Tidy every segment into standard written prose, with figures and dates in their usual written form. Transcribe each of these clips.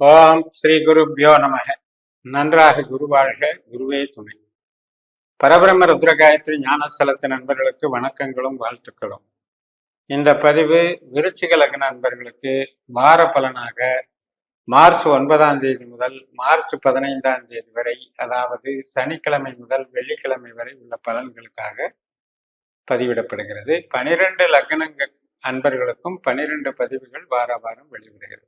ஓம் ஸ்ரீ குருப்யோ நமக. நன்றாக குருவாழ்க, குருவே துணை. பரபிரம்ம ருத்ரகாயத்ரி ஞானஸ்தலத்து நண்பர்களுக்கு வணக்கங்களும் வாழ்த்துக்களும். இந்த பதிவு விருச்சிக லக்ன நண்பர்களுக்கு வார பலனாக மார்ச் 9ஆம் தேதி முதல் மார்ச் 15ஆம் தேதி வரை, அதாவது சனிக்கிழமை முதல் வெள்ளிக்கிழமை வரை உள்ள பலன்களுக்காக பதிவிடப்படுகிறது. 12 லக்னங்கள் அன்பர்களுக்கும் 12 பதிவுகள் வார வாரம் வெளிவிடுகிறது.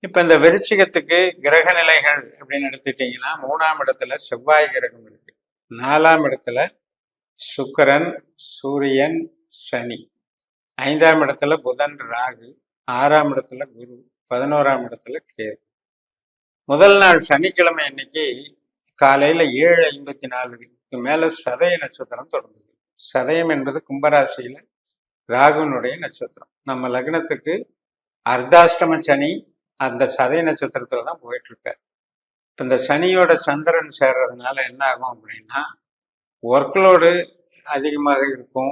இப்ப இந்த விருச்சிகத்துக்கு கிரக நிலைகள் அப்படின்னு எடுத்துட்டீங்கன்னா, 3ஆம் இடத்துல செவ்வாய் கிரகம் இருக்கு, 4ஆம் இடத்துல சுக்கிரன், சூரியன், சனி, 5ஆம் இடத்துல புதன், ராகு, 6ஆம் இடத்துல குரு, 11ஆம் இடத்துல கேது. முதல் நாள் சனிக்கிழமை அன்னைக்கு காலையில 7:54 மேல சதய நட்சத்திரம் தொடங்குது. சதயம் என்பது கும்பராசியில ராகுனுடைய நட்சத்திரம். நம்ம லக்னத்துக்கு அர்த்தாஷ்டம சனி அந்த சதய நட்சத்திரத்துல தான் போயிட்டு இருக்காரு. இப்ப இந்த சனியோட சந்திரன் சேர்றதுனால என்ன ஆகும் அப்படின்னா, ஒர்க்லோடு அதிகமாக இருக்கும்.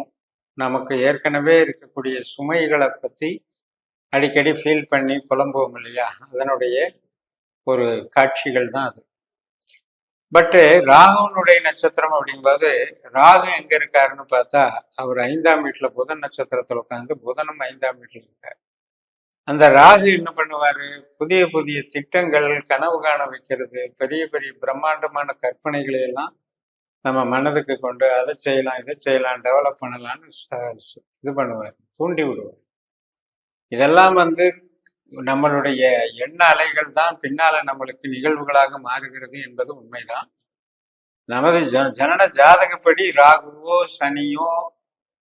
நமக்கு ஏற்கனவே இருக்கக்கூடிய சுமைகளை பத்தி அடிக்கடி ஃபீல் பண்ணி புலம்புவோம் இல்லையா, அதனுடைய ஒரு காட்சிகள் தான் அது. பட்டு ராகுனுடைய நட்சத்திரம் அப்படிங்கும்போது, ராகு எங்க இருக்காருன்னு பார்த்தா, அவர் 5ஆம் வீட்டுல புதன் நட்சத்திரத்துல உட்காந்து, புதனும் 5ஆம் வீட்டுல இருக்காரு. அந்த ராகு என்ன பண்ணுவாரு, புதிய புதிய திட்டங்கள், கனவு காண வைக்கிறது, பெரிய பெரிய பிரம்மாண்டமான கற்பனைகளை எல்லாம் நம்ம மனதுக்கு கொண்டு அதை செய்யலாம் இதை செய்யலாம் டெவலப் பண்ணலாம்னு இது பண்ணுவார், தூண்டி விடுவார். இதெல்லாம் நம்மளுடைய எண்ண அலைகள் தான் பின்னால நம்மளுக்கு நிகழ்வுகளாக மாறுகிறது என்பது உண்மைதான். நமது ஜனன ஜாதகப்படி ராகுவோ சனியோ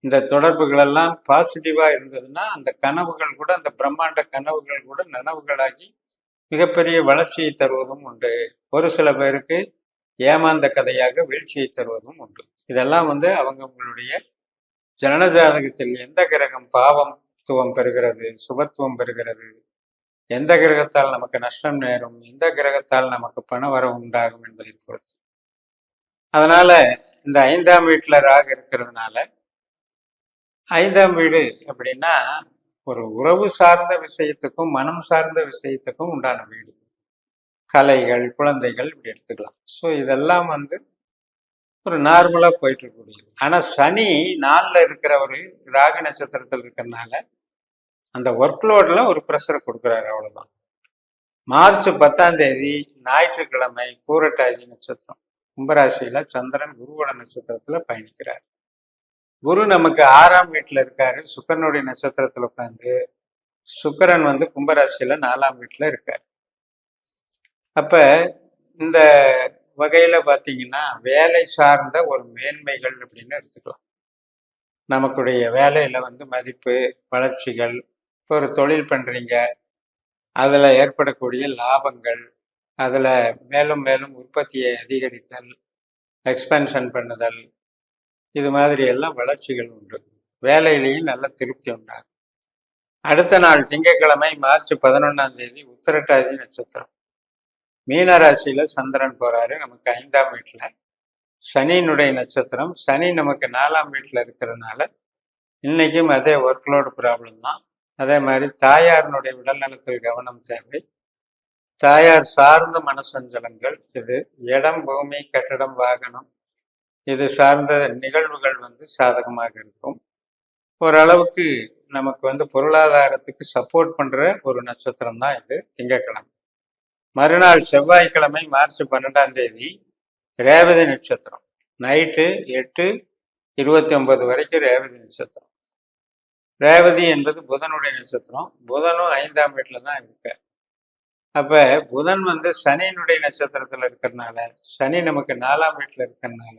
இந்த தொடர்புகள் எல்லாம் பாசிட்டிவா இருந்ததுன்னா, அந்த கனவுகள் கூட, அந்த பிரம்மாண்ட கனவுகள் கூட நனவுகளாகி மிகப்பெரிய வளர்ச்சியை தருவதும் உண்டு. ஒரு சில பேருக்கு ஏமாந்த கதையாக வீழ்ச்சியை தருவதும் உண்டு. இதெல்லாம் அவங்களுடைய ஜனன ஜாதகத்தில் எந்த கிரகம் பாவத்துவம் பெறுகிறது, சுபத்துவம் பெறுகிறது, எந்த கிரகத்தால் நமக்கு நஷ்டம் நேரும், எந்த கிரகத்தால் நமக்கு பண வரவு உண்டாகும் என்பதை பொறுத்து. அதனால இந்த 5ஆம் வீட்டுல ராகு இருக்கிறதுனால, 5ஆம் வீடு அப்படின்னா ஒரு உறவு சார்ந்த விஷயத்துக்கும் மனம் சார்ந்த விஷயத்துக்கும் உண்டான வீடு. கலைகள், குழந்தைகள் இப்படி எடுத்துக்கலாம். ஸோ இதெல்லாம் ஒரு நார்மலா போயிட்டு இருக்கக்கூடியது. ஆனா சனி 4ல இருக்கிறவரு ராகு நட்சத்திரத்தில் இருக்கிறதுனால அந்த ஒர்க்லோட்ல ஒரு ப்ரெஷரை கொடுக்குறாரு, அவ்வளவுதான். மார்ச் 10ஆம் தேதி ஞாயிற்றுக்கிழமை பூரட்டாதி நட்சத்திரம், கும்பராசியில சந்திரன் குருவோட நட்சத்திரத்துல பயணிக்கிறார். குரு நமக்கு 6ஆம் வீட்டுல இருக்காரு, சுக்கரனுடைய நட்சத்திரத்துல உட்காந்து. சுக்கரன் கும்பராசியில 4ஆம் வீட்டுல இருக்காரு. அப்ப இந்த வகையில பாத்தீங்கன்னா, வேலை சார்ந்த ஒரு மேன்மைகள் அப்படின்னு எடுத்துக்கலாம். நமக்குடைய வேலையில மதிப்பு, வளர்ச்சிகள், இப்போ ஒரு தொழில் பண்றீங்க, அதுல ஏற்படக்கூடிய லாபங்கள், அதுல மேலும் மேலும் உற்பத்தியை அதிகரித்தல், எக்ஸ்பென்ஷன் பண்ணுதல், இது மாதிரி எல்லாம் வளர்ச்சிகள் உண்டு. வேலையிலையும் நல்ல திருப்தி உண்டாகும். அடுத்த நாள் திங்கட்கிழமை மார்ச் 11ஆம் தேதி உத்திரட்டாதி நட்சத்திரம், மீனராசியில சந்திரன் போறாரு. நமக்கு 5ஆம் வீட்டுல சனியினுடைய நட்சத்திரம். சனி நமக்கு 4ஆம் வீட்டுல இருக்கிறதுனால இன்னைக்கும் அதே ஒர்க்லோடு ப்ராப்ளம் தான். அதே மாதிரி தாயாரினுடைய உடல்நலத்தில் கவனம் தேவை. தாயார் சார்ந்த மனசஞ்சலங்கள், இது இடம், பூமி, கட்டடம், வாகனம், இது சார்ந்த நிகழ்வுகள் சாதகமாக இருக்கும். ஓரளவுக்கு நமக்கு பொருளாதாரத்துக்கு சப்போர்ட் பண்ற ஒரு நட்சத்திரம் தான் இது திங்கட்கிழமை. மறுநாள் செவ்வாய்க்கிழமை மார்ச் 12ஆம் தேதி ரேவதி நட்சத்திரம், நைட்டு 8:29 வரைக்கும் ரேவதி நட்சத்திரம். ரேவதி என்பது புதனுடைய நட்சத்திரம். புதனும் 5ஆம் வீட்டுல தான் இருக்க. அப்ப புதன் சனியினுடைய நட்சத்திரத்துல இருக்கிறதுனால, சனி நமக்கு 4ஆம் வீட்டுல இருக்கிறதுனால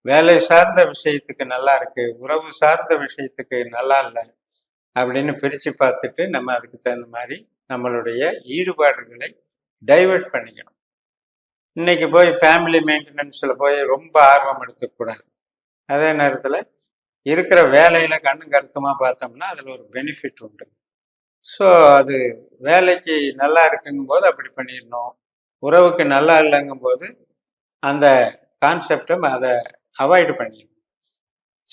வேலை சார்ந்த விஷயத்துக்கு நல்லா இருக்கு, உறவு சார்ந்த விஷயத்துக்கு நல்லா இல்லை அப்படின்னு பிரிச்சு பார்த்துட்டு நம்ம அதுக்கு தகுந்த மாதிரி நம்மளுடைய ஈடுபாடுகளை டைவெர்ட் பண்ணிக்கணும். இன்னைக்கு போய் ஃபேமிலி மெயின்டெனன்ஸ்ல போய் ரொம்ப ஆர்வம் எடுத்துக்கூடாது. அதே நேரத்தில் இருக்கிற வேலையில கண்ணும் கருத்துமா பார்த்தோம்னா அதுல ஒரு பெனிஃபிட் உண்டு. ஸோ அது வேலைக்கு நல்லா இருக்குங்கும் போது அப்படி பண்ணிடணும், உறவுக்கு நல்லா இல்லைங்கும் போது அந்த கான்செப்டை அதை அவாய்டு பண்ணிடணும்.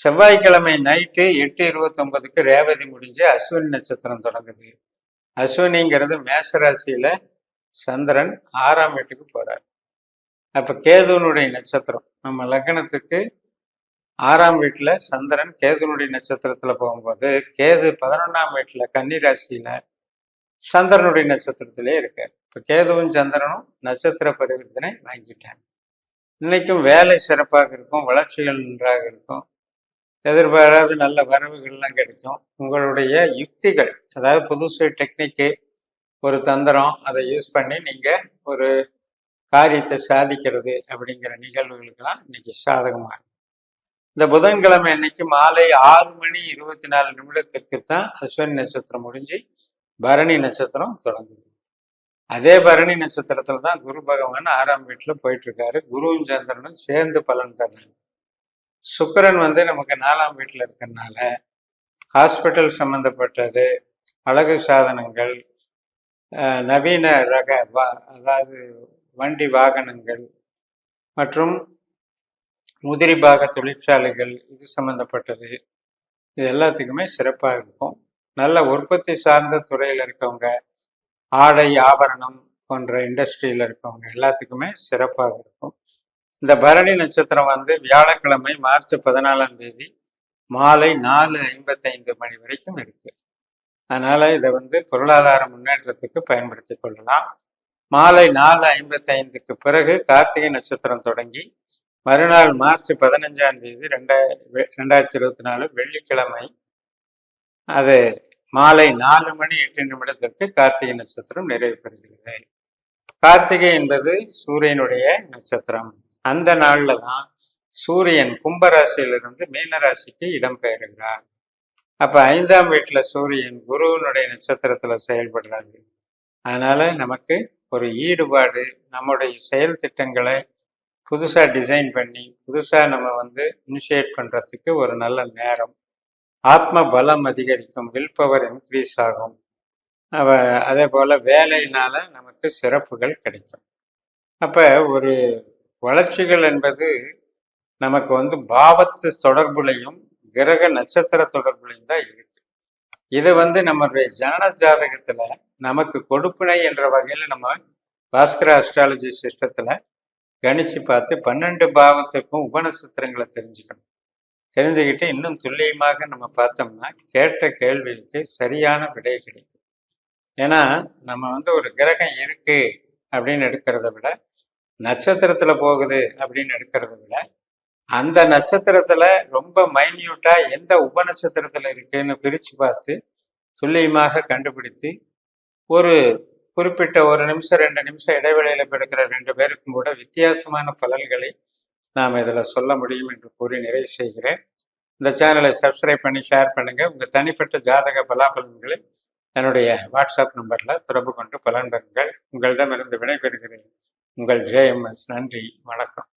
செவ்வாய்க்கிழமை நைட்டு 8:29 ரேவதி முடிஞ்சு அஸ்வினி நட்சத்திரம் தொடங்குது. அஸ்வினிங்கிறது மேச ராசியில சந்திரன் 6ஆம் வீட்டுக்கு போறார். அப்ப கேதுனுடைய நட்சத்திரம் நம்ம லக்னத்துக்கு 6ஆம் வீட்டுல சந்திரன் கேதுனுடைய நட்சத்திரத்துல போகும்போது கேது 11ஆம் வீட்டுல கன்னி ராசியில சந்திரனுடைய நட்சத்திரத்திலே இருக்கார். இப்ப கேதுவும் சந்திரனும் நட்சத்திர பரிவர்த்தனை வாங்கிட்டாங்க. இன்னைக்கும் வேலை சிறப்பாக இருக்கும், வளர்ச்சிகள் நன்றாக இருக்கும், எதிர்பாராத நல்ல வரவுகள்லாம் கிடைக்கும். உங்களுடைய யுக்திகள், அதாவது புதுசு டெக்னிக்கு, ஒரு தந்திரம், அதை யூஸ் பண்ணி நீங்க ஒரு காரியத்தை சாதிக்கிறது அப்படிங்கிற நிகழ்வுகளுக்கெல்லாம் இன்னைக்கு சாதகமாக இருக்கும். இந்த புதன்கிழமை அன்னைக்கு மாலை 6:24 தான் அஸ்வினி நட்சத்திரம் முடிஞ்சு பரணி நட்சத்திரம் தொடங்குது. அதே பரணி நட்சத்திரத்துல தான் குரு பகவான் 6ஆம் வீட்டுல போயிட்டு இருக்காரு. குருவும் சந்திரனும் சேர்ந்து பலன் தர்றாங்க. சுக்கிரன் நமக்கு 4ஆம் வீட்டுல இருக்கிறதுனால ஹாஸ்பிட்டல் சம்பந்தப்பட்டது, அழகு சாதனங்கள், நவீன ரக அதாவது வண்டி வாகனங்கள் மற்றும் உதிரி பாக தொழிற்சாலைகள், இது சம்பந்தப்பட்டது, இது எல்லாத்துக்குமே சிறப்பாக இருக்கும். நல்ல உற்பத்தி சார்ந்த துறையில் இருக்கவங்க, ஆடை ஆபரணம் போன்ற இண்டஸ்ட்ரியில் இருக்கவங்க எல்லாத்துக்குமே சிறப்பாக இருக்கும். இந்த பரணி நட்சத்திரம் வியாழக்கிழமை மார்ச் 14ஆம் தேதி மாலை 4:55 மணி வரைக்கும் இருக்கு. அதனால இதை பொருளாதார முன்னேற்றத்துக்கு பயன்படுத்தி கொள்ளலாம். மாலை 4:55 பிறகு கார்த்திகை நட்சத்திரம் தொடங்கி மறுநாள் மார்ச் 15ஆம் தேதி 2024 வெள்ளிக்கிழமை அது மாலை 4:08 கார்த்திகை நட்சத்திரம் நிறைவு பெறுகிறது. கார்த்திகை என்பது சூரியனுடைய நட்சத்திரம். அந்த நாள்ல தான் சூரியன் கும்பராசியிலிருந்து மீனராசிக்கு இடம்பெயர்கிறார். அப்ப 5ஆம் வீட்டுல சூரியன் குருவனுடைய நட்சத்திரத்துல செயல்படுறாரு. அதனால நமக்கு ஒரு ஈடுபாடு, நம்முடைய செயல் திட்டங்களை புதுசா டிசைன் பண்ணி புதுசா நம்ம இனிஷியேட் பண்றதுக்கு ஒரு நல்ல நேரம். ஆத்ம பலம் அதிகரிக்கும், வில் பவர் இன்க்ரீஸ் ஆகும். அதே போல வேலையினால நமக்கு சிறப்புகள் கிடைக்கும். அப்ப ஒரு வளர்ச்சிகள் என்பது நமக்கு பாவத்து தொடர்புலையும் கிரக நட்சத்திர தொடர்புலையும் தான் இருக்கு. இது நம்மளுடைய ஜனன ஜாதகத்துல நமக்கு கொடுப்பினை என்ற வகையில நம்ம பாஸ்கர அஸ்ட்ராலஜி சிஸ்டத்துல கணிச்சு பார்த்து 12 பாவத்துக்கும் உபநட்சத்திரங்களை தெரிஞ்சுக்கணும். தெரிஞ்சுக்கிட்டு இன்னும் துல்லியமாக நம்ம பார்த்தோம்னா கேட்ட கேள்விக்கு சரியான விடை கிடைக்கும். ஏன்னா நம்ம ஒரு கிரகம் இருக்கு அப்படின்னு எடுக்கிறத விட, நட்சத்திரத்துல போகுது அப்படின்னு எடுக்கிறத விட, அந்த நட்சத்திரத்துல ரொம்ப மைன்யூட்டா எந்த உபநட்சத்திரத்துல இருக்குன்னு பிரிச்சு பார்த்து துல்லியமாக கண்டுபிடித்து ஒரு குறிப்பிட்ட 1 நிமிஷம் 2 நிமிஷம் இடைவெளியில எடுக்கிற 2 பேருக்கும் கூட வித்தியாசமான பலன்களை நாம் இதில் சொல்ல முடியும் என்று கூறி நிறைவு செய்கிறேன். இந்த சேனலை சப்ஸ்கிரைப் பண்ணி ஷேர் பண்ணுங்க. உங்க தனிப்பட்ட ஜாதக பலாபலன்களை என்னுடைய வாட்ஸ்அப் நம்பர்ல தொடர்பு கொண்டு பலன் பெறுங்கள். உங்களிடமிருந்து விடைபெறுகிறேன். உங்கள் JMS. நன்றி, வணக்கம்.